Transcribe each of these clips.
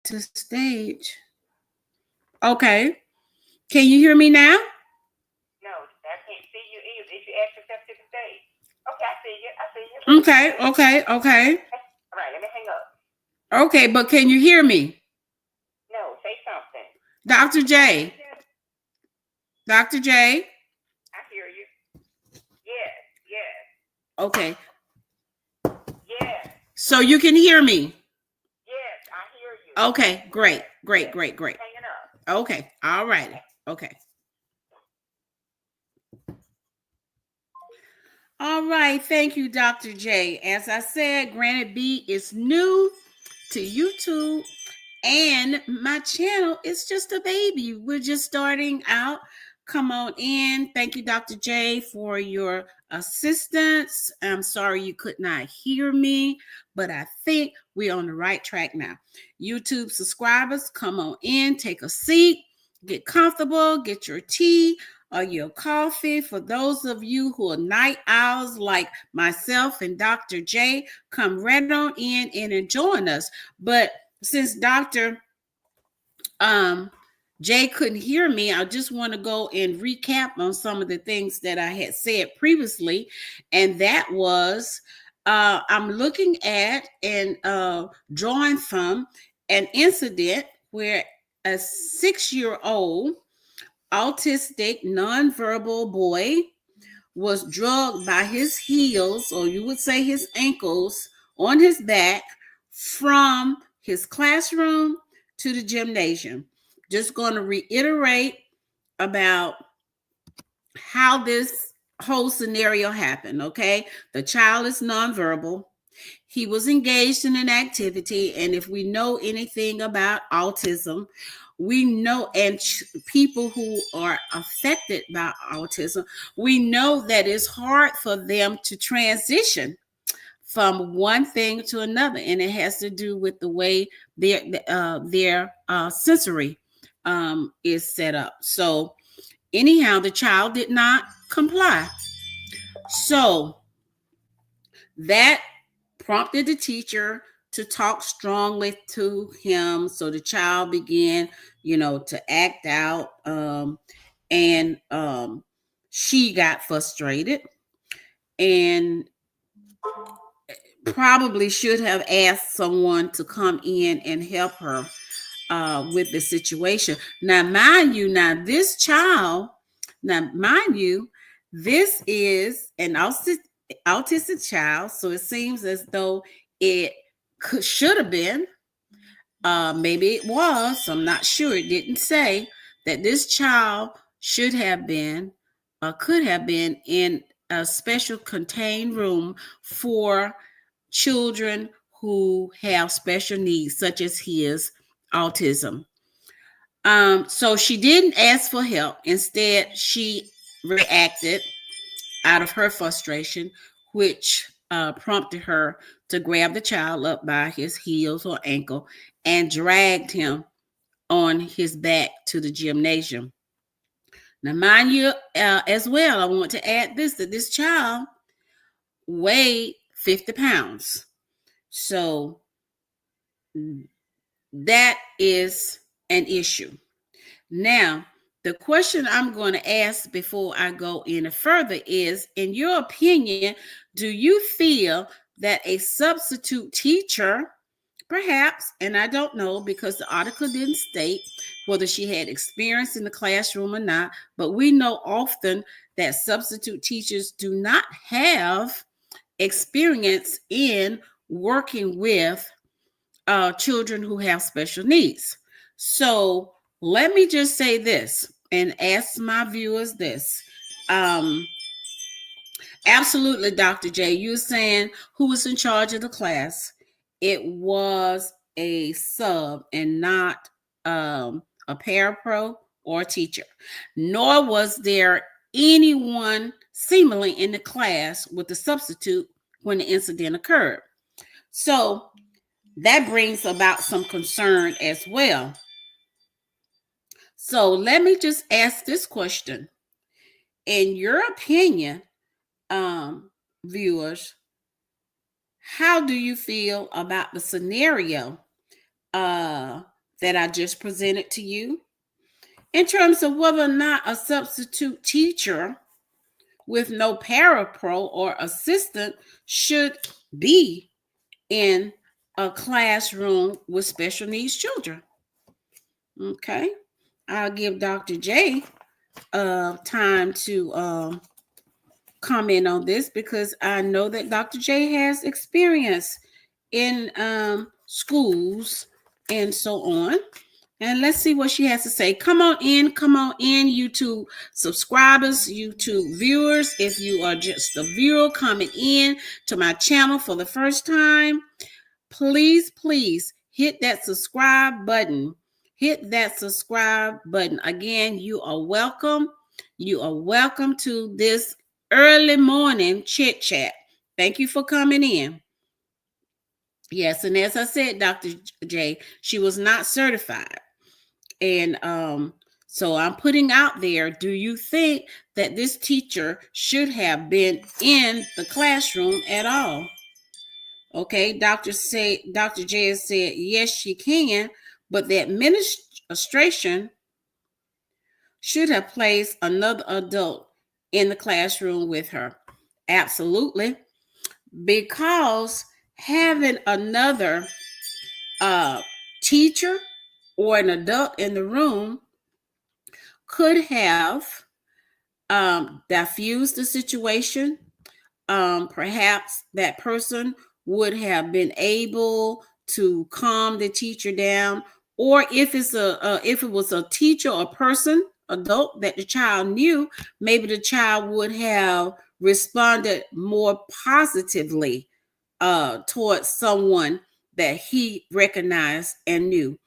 to stage. Okay. Can you hear me now? No, I can't see you either. If you add yourself to the stage. Okay, I see you. I see you. Good, Okay, good. okay, okay. All right, let me hang up. Okay, but can you hear me? No, say something. Dr. J. Yes, Dr. J. I hear you. Yes, yes, Okay. yes, So you can hear me. yes, I hear you. Okay, great, Yes, great, yes. great, great. Hanging up. Okay, all righty. Okay. Okay. All right, thank you, Dr. J. As I said, Granite B is new to YouTube, and my channel is just a baby. We're just starting out. Come on in. Thank you, Dr. J, for your assistance. I'm sorry you could not hear me, but I think we're on the right track now. YouTube subscribers, come on in, take a seat, get comfortable, get your tea or your coffee. For those of you who are night owls like myself and Dr. J, come right on in and join us. But since Dr. Jay couldn't hear me, I just want to go and recap on some of the things that I had said previously. And that was I'm looking at and drawing from an incident where a 6-year-old autistic nonverbal boy was drugged by his heels, or you would say his ankles, on his back from his classroom to the gymnasium. Just going to reiterate about how this whole scenario happened, okay? The child is nonverbal. He was engaged in an activity, and if we know anything about autism, we know, and people who are affected by autism, we know that it's hard for them to transition from one thing to another, and it has to do with the way their sensory is set up. So anyhow, the child did not comply. So that prompted the teacher to talk strongly to him. So the child began, to act out. And she got frustrated and probably should have asked someone to come in and help her with the situation. Now, mind you, this is an autistic child, so it seems as though it should have been, maybe it was, I'm not sure, it didn't say, that this child should have been, could have been in a special contained room for children who have special needs, such as his autism. So she didn't ask for help. Instead, she reacted out of her frustration, which prompted her to grab the child up by his heels or ankle and dragged him on his back to the gymnasium. Now, mind you, as well, I want to add this, that this child weighed 50 pounds. So that is an issue. Now, the question I'm going to ask before I go any further is, in your opinion, do you feel that a substitute teacher, perhaps, and I don't know because the article didn't state whether she had experience in the classroom or not, but we know often that substitute teachers do not have experience in working with children who have special needs. So let me just say this and ask my viewers this. Um, Absolutely, Dr. J. You were saying who was in charge of the class. It was a sub and not a parapro or a teacher. Nor was there anyone seemingly in the class with the substitute when the incident occurred. So that brings about some concern as well. So let me just ask this question. In your opinion, viewers, how do you feel about the scenario that I just presented to you in terms of whether or not a substitute teacher with no parapro or assistant should be in a classroom with special needs children. Okay, I'll give Dr. J time to comment on this because I know that Dr. J has experience in schools and so on. And let's see what she has to say. Come on in, YouTube subscribers, YouTube viewers. If you are just a viewer coming in to my channel for the first time, please hit that subscribe button. Hit that subscribe button. Again, you are welcome. You are welcome to this early morning chit chat. Thank you for coming in. Yes, and as I said, Dr. J, she was not certified. And so I'm putting out there, do you think that this teacher should have been in the classroom at all? Okay, Dr. J said yes, she can, but the administration should have placed another adult in the classroom with her. Absolutely, because having another teacher or an adult in the room could have diffused the situation. Perhaps that person would have been able to calm the teacher down, or if it was a teacher or person, adult that the child knew, maybe the child would have responded more positively towards someone that he recognized and knew.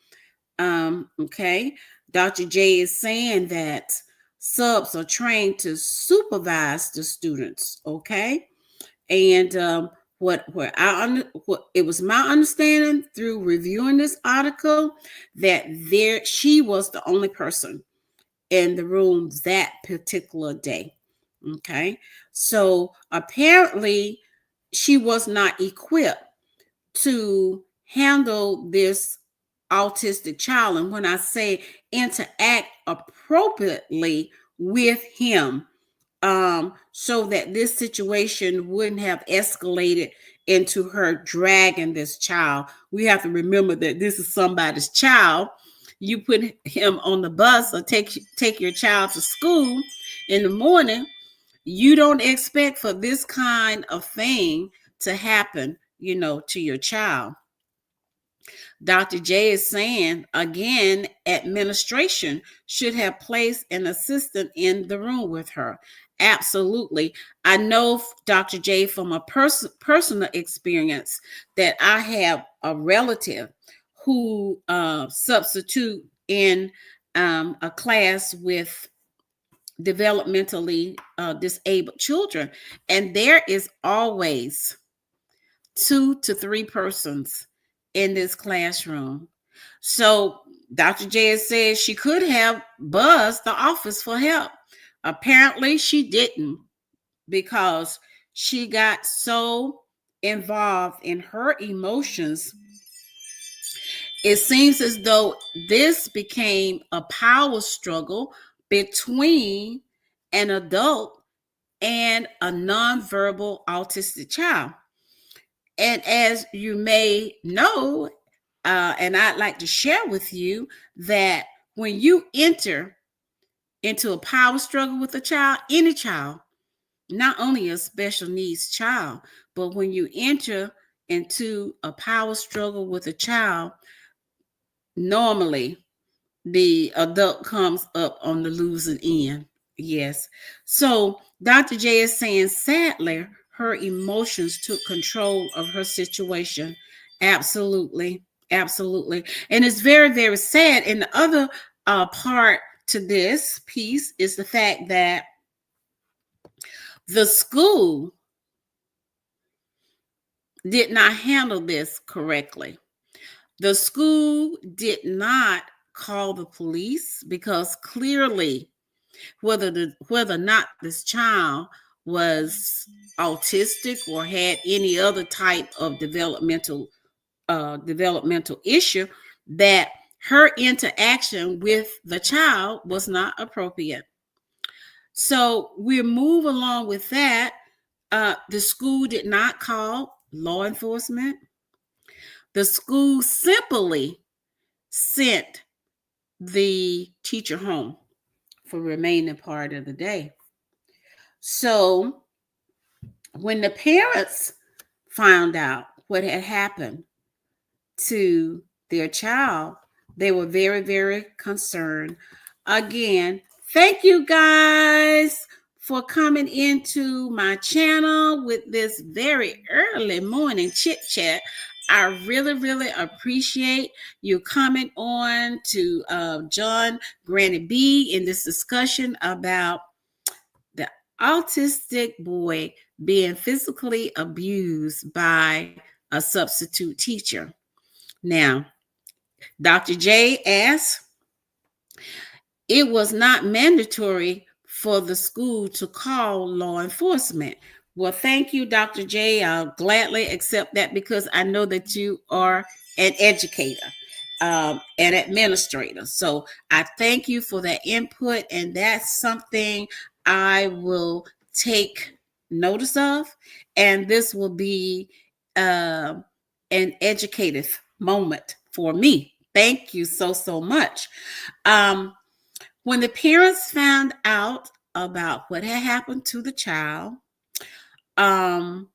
Okay, Dr. J is saying that subs are trained to supervise the students. Okay, and what it was my understanding through reviewing this article that she was the only person in the room that particular day. Okay, so apparently she was not equipped to handle this autistic child, and when I say interact appropriately with him, so that this situation wouldn't have escalated into her dragging this child. We have to remember that this is somebody's child. You put him on the bus or take your child to school in the morning. You don't expect for this kind of thing to happen, to your child. Dr. J is saying, again, administration should have placed an assistant in the room with her. Absolutely. I know, Dr. J, from a personal experience that I have a relative who substitute in a class with developmentally disabled children. And there is always 2 to 3 persons in this classroom. So Dr. J says she could have buzzed the office for help. Apparently she didn't, because she got so involved in her emotions. It seems as though this became a power struggle between an adult and a nonverbal autistic child. And as you may know, and I'd like to share with you that when you enter into a power struggle with a child, any child, not only a special needs child, but when you enter into a power struggle with a child, normally the adult comes up on the losing end. Yes. So Dr. J is saying, sadly, her emotions took control of her situation. Absolutely. Absolutely. And it's very, very sad. And the other part to this piece is the fact that the school did not handle this correctly. The school did not call the police, because clearly whether or not this child was autistic or had any other type of developmental issue, that her interaction with the child was not appropriate. So we move along with that. The school did not call law enforcement. The school simply sent the teacher home for the remaining part of the day. So when the parents found out what had happened to their child, they were very, very concerned. Again, thank you guys for coming into my channel with this very early morning chit chat. I really, really appreciate you coming on to John Granny B in this discussion about the autistic boy being physically abused by a substitute teacher. Now, Dr. J asked, it was not mandatory for the school to call law enforcement. Well, thank you, Dr. J. I'll gladly accept that because I know that you are an educator, an administrator. So I thank you for that input, and that's something I will take notice of, and this will be an educative moment for me. Thank you so, so much. When the parents found out about what had happened to the child, um,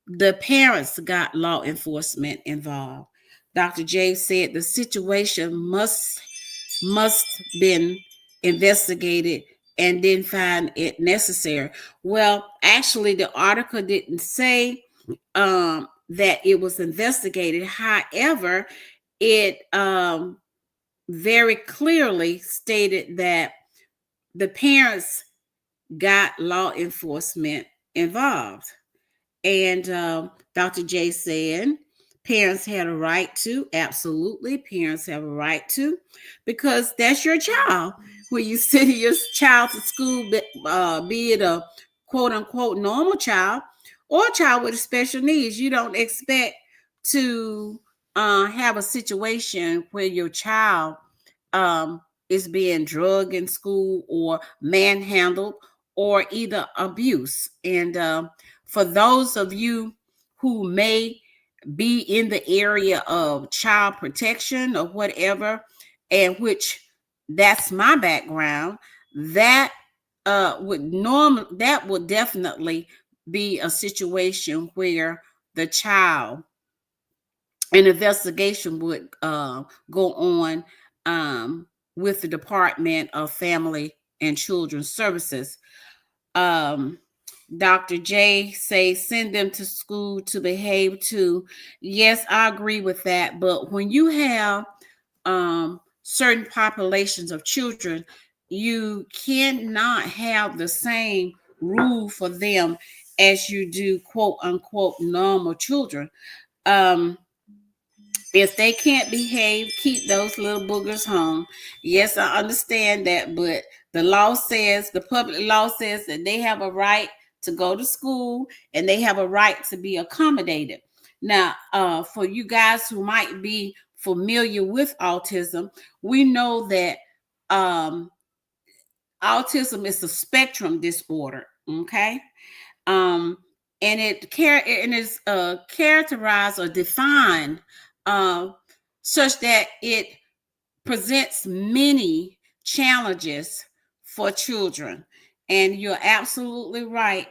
the parents got law enforcement involved. Dr. J said the situation must been investigated and didn't find it necessary. Well, actually, the article didn't say that it was investigated. However, it very clearly stated that the parents got law enforcement involved. And Dr. J said parents had a right to, absolutely, parents have a right to, because that's your child. When you send your child to school, be it a quote unquote normal child or a child with special needs, you don't expect to have a situation where your child is being drugged in school or manhandled or either abuse. And for those of you who may be in the area of child protection or whatever, and which that's my background, that would definitely be a situation where the child an investigation would go on with the Department of Family and Children's Services. Um, Dr. J says send them to school to behave too. Yes, I agree with that. But when you have certain populations of children, you cannot have the same rule for them as you do quote unquote normal children. Um, if they can't behave, keep those little boogers home. Yes, I understand that, but the public law says that they have a right to go to school and they have a right to be accommodated. Now, for you guys who might be familiar with autism, we know that um, autism is a spectrum disorder. Okay, um, and it is characterized or defined uh, such that it presents many challenges for children. And you're absolutely right,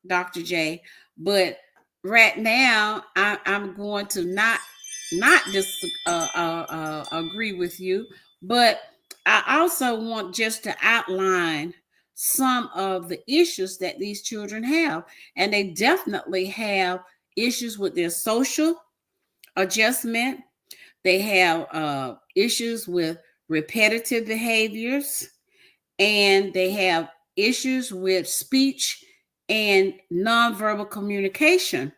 Dr. J. But right now, I'm going to not just agree with you, but I also want just to outline some of the issues that these children have. And they definitely have issues with their social adjustment. They have issues with repetitive behaviors, and they have issues with speech and nonverbal communication.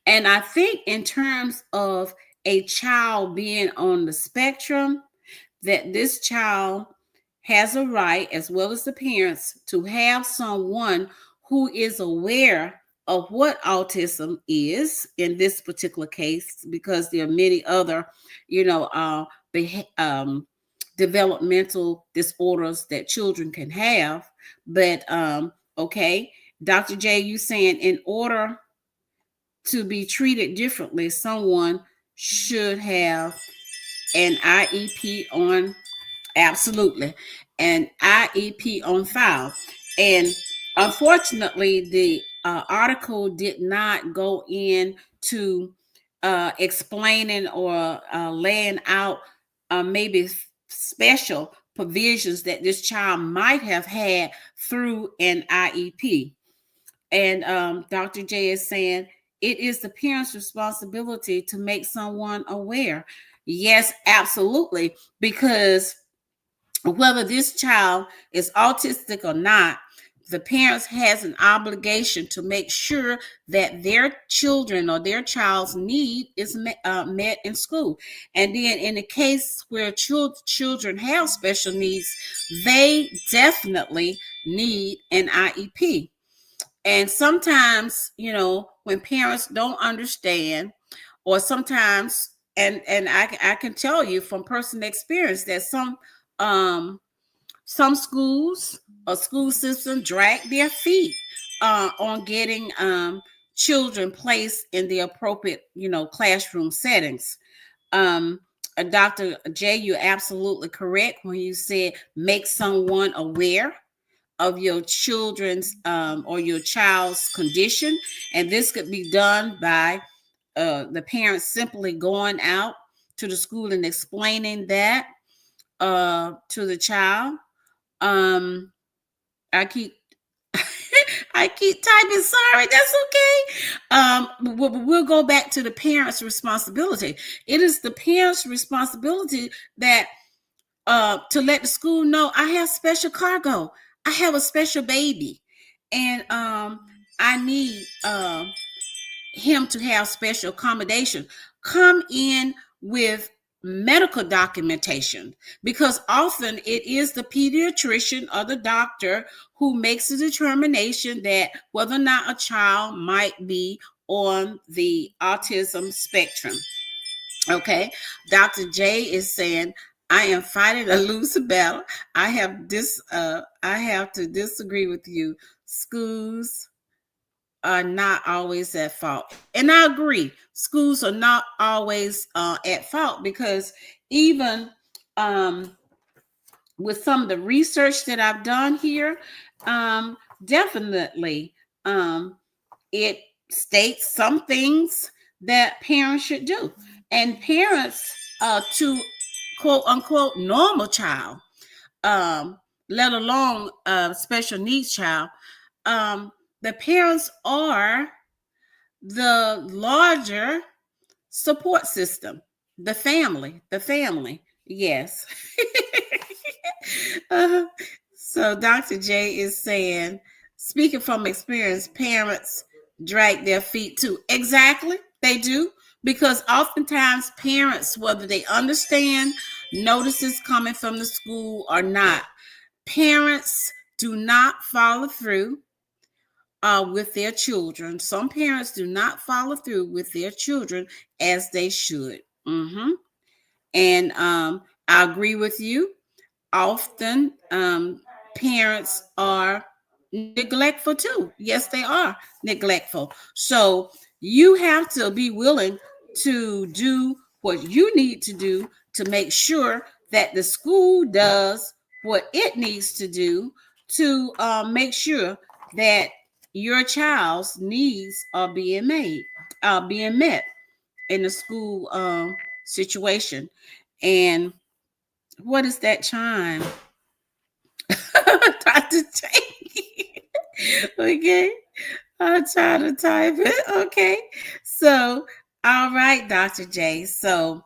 And I think, in terms of a child being on the spectrum, that this child has a right, as well as the parents, to have someone who is aware of what autism is in this particular case, because there are many other, you know, developmental disorders that children can have. But okay, Dr. J, you saying in order to be treated differently, someone should have an IEP on, absolutely, an IEP on file. And unfortunately, the article did not go into explaining or laying out maybe special provisions that this child might have had through an IEP. And Dr. J is saying it is the parent's responsibility to make someone aware. Yes, absolutely. Because whether this child is autistic or not, the parents has an obligation to make sure that their children or their child's need is met in school. And then in the case where children have special needs, they definitely need an IEP. And sometimes, you know, when parents don't understand, or sometimes, and I can tell you from personal experience that some schools or school system drag their feet on getting children placed in the appropriate, you know, classroom settings. um Dr. J, you're absolutely correct when you said make someone aware of your children's or your child's condition. And this could be done by the parents simply going out to the school and explaining that to the child. um I keep I keep typing, sorry, that's okay. We'll go back to the parents' responsibility. It is the parents' responsibility that to let the school know I have special cargo. I have a special baby, and I need him to have special accommodation. Come in with medical documentation, because often it is the pediatrician or the doctor who makes a determination that whether or not a child might be on the autism spectrum. Okay, Dr. J is saying, I am fighting a lose battle. I have to disagree with you. Schools are not always at fault. And I agree, schools are not always at fault, because even um, with some of the research that I've done here, um, definitely it states some things that parents should do. And parents, to quote unquote normal child, um, let alone a special needs child, um, the parents are the larger support system, the family, yes. uh, so Dr. J is saying, speaking from experience, parents drag their feet too. Exactly, they do, because oftentimes parents, whether they understand notices coming from the school or not, parents do not follow through with their children. Some parents do not follow through with their children as they should. And I agree with you. Often, parents are neglectful too. Yes, they are neglectful. So you have to be willing to do what you need to do to make sure that the school does what it needs to do to make sure that your child's needs are being met in the school situation. And what is that chime? Dr. J. Okay. I'll try to type it. Okay. So, all right, Dr. J. So,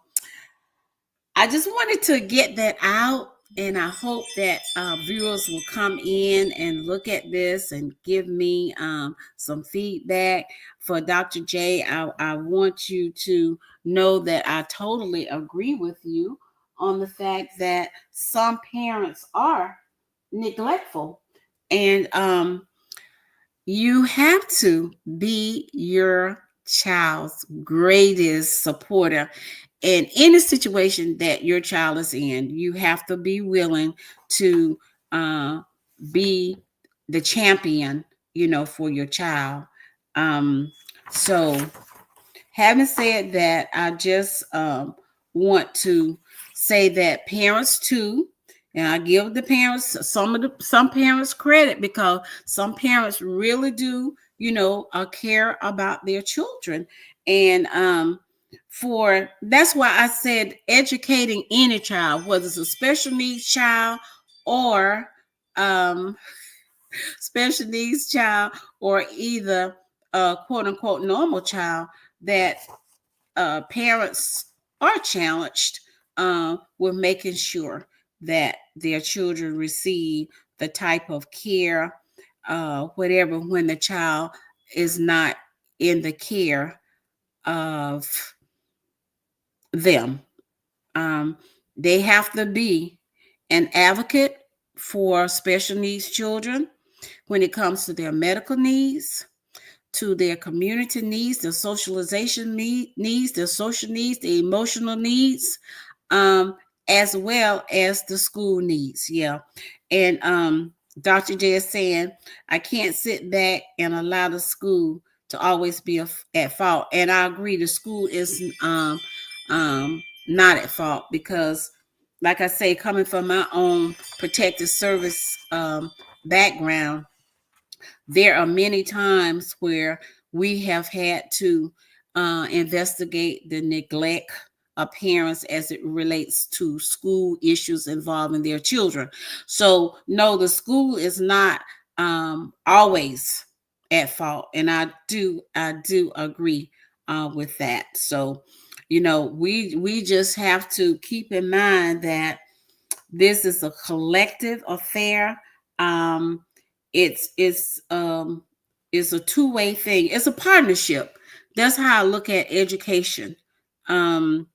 I just wanted to get that out, and I hope that viewers will come in and look at this and give me some feedback. For Dr. J, I want you to know that I totally agree with you on the fact that some parents are neglectful. And You have to be your child's greatest supporter in any situation that your child is in. You have to be willing to uh, be the champion, for your child. Um, so Having said that, I just want to say that parents too, and I give the parents some parents credit, because some parents really do, care about their children, and for that's why I said educating any child, whether it's a special needs child or um, special needs child, or either a quote unquote normal child, that parents are challenged with making sure that their children receive the type of care, whatever, when the child is not in the care of them. Um, they have to be an advocate for special needs children when it comes to their medical needs, to their community needs, their socialization needs, their social needs, the emotional needs, um, as well as the school needs. Yeah. And Dr. J is saying, I can't sit back and allow the school to always be at fault. And I agree, the school is not at fault, because, like I say, coming from my own protective service background, there are many times where we have had to investigate the neglect of parents as it relates to school issues involving their children. So, no, the school is not always at fault, and I do agree with that. So, we just have to keep in mind that this is a collective affair. Um, it's a two-way thing. It's a partnership. That's how I look at education. Um,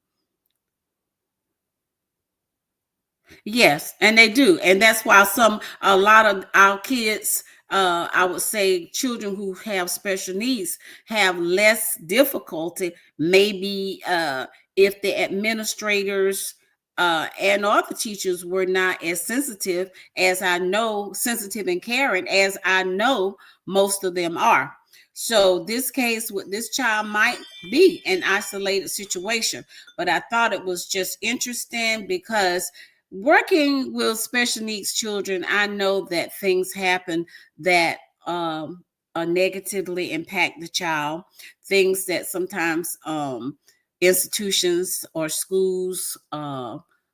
Yes, and they do. And that's why a lot of our kids, I would say children who have special needs, have less difficulty, maybe if the administrators and other teachers were not as sensitive and caring as I know most of them are. So this case with this child might be an isolated situation, but I thought it was just interesting because working with special needs children, I know that things happen that negatively impact the child, things that sometimes institutions or schools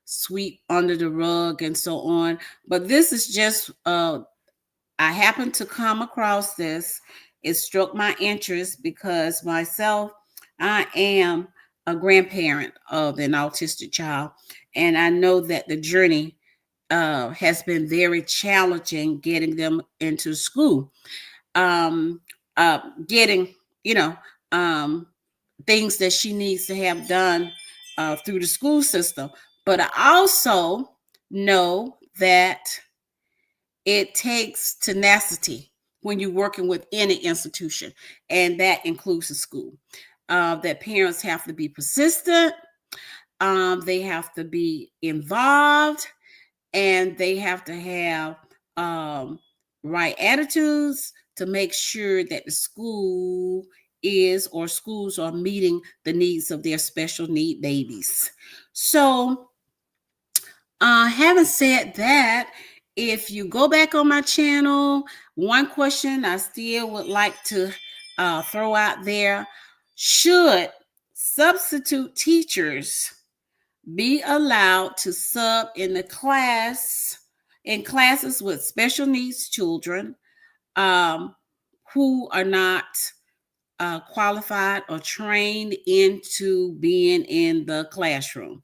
sweep under the rug and so on. But this is just, I happened to come across this. It struck my interest because myself, I am a grandparent of an autistic child, and I know that the journey has been very challenging getting them into school, um, getting, you know, um, things that she needs to have done through the school system. But I also know that it takes tenacity when you're working with any institution, and that includes the school. That parents have to be persistent, they have to be involved, and they have to have right attitudes to make sure that the school is or schools are meeting the needs of their special need babies. So, having said that, if you go back on my channel, one question I still would like to throw out there: should substitute teachers be allowed to sub in classes with special needs children um, who are not qualified or trained into being in the classroom?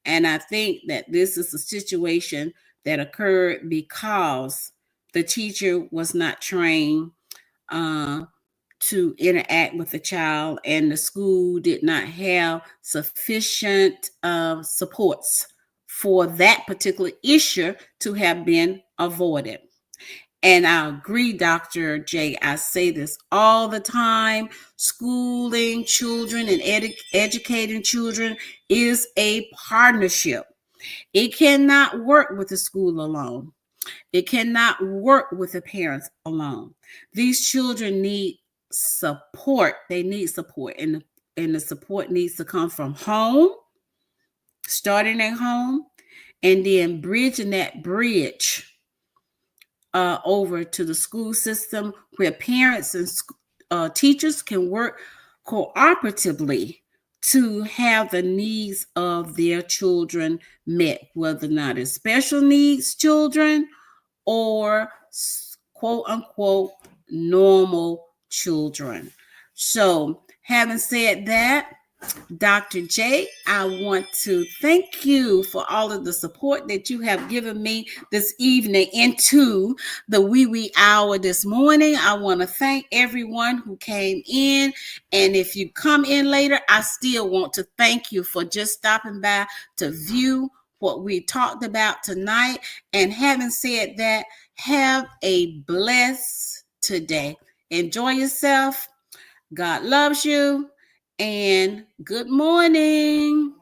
And I think that this is a situation that occurred because the teacher was not trained uh, to interact with the child, and the school did not have sufficient supports for that particular issue to have been avoided. And I agree, Dr. J. I say this all the time. Schooling children and educating children is a partnership. It cannot work with the school alone. It cannot work with the parents alone. These children need support. They need support, and the support needs to come from home, starting at home, and then bridging that bridge over to the school system where parents and teachers can work cooperatively to have the needs of their children met, whether or not it's special needs children or quote unquote normal children. So, having said that, Dr. J, I want to thank you for all of the support that you have given me this evening into the wee hour this morning. I want to thank everyone who came in. And if you come in later, I still want to thank you for just stopping by to view what we talked about tonight. And having said that, have a blessed today. Enjoy yourself. God loves you. And good morning.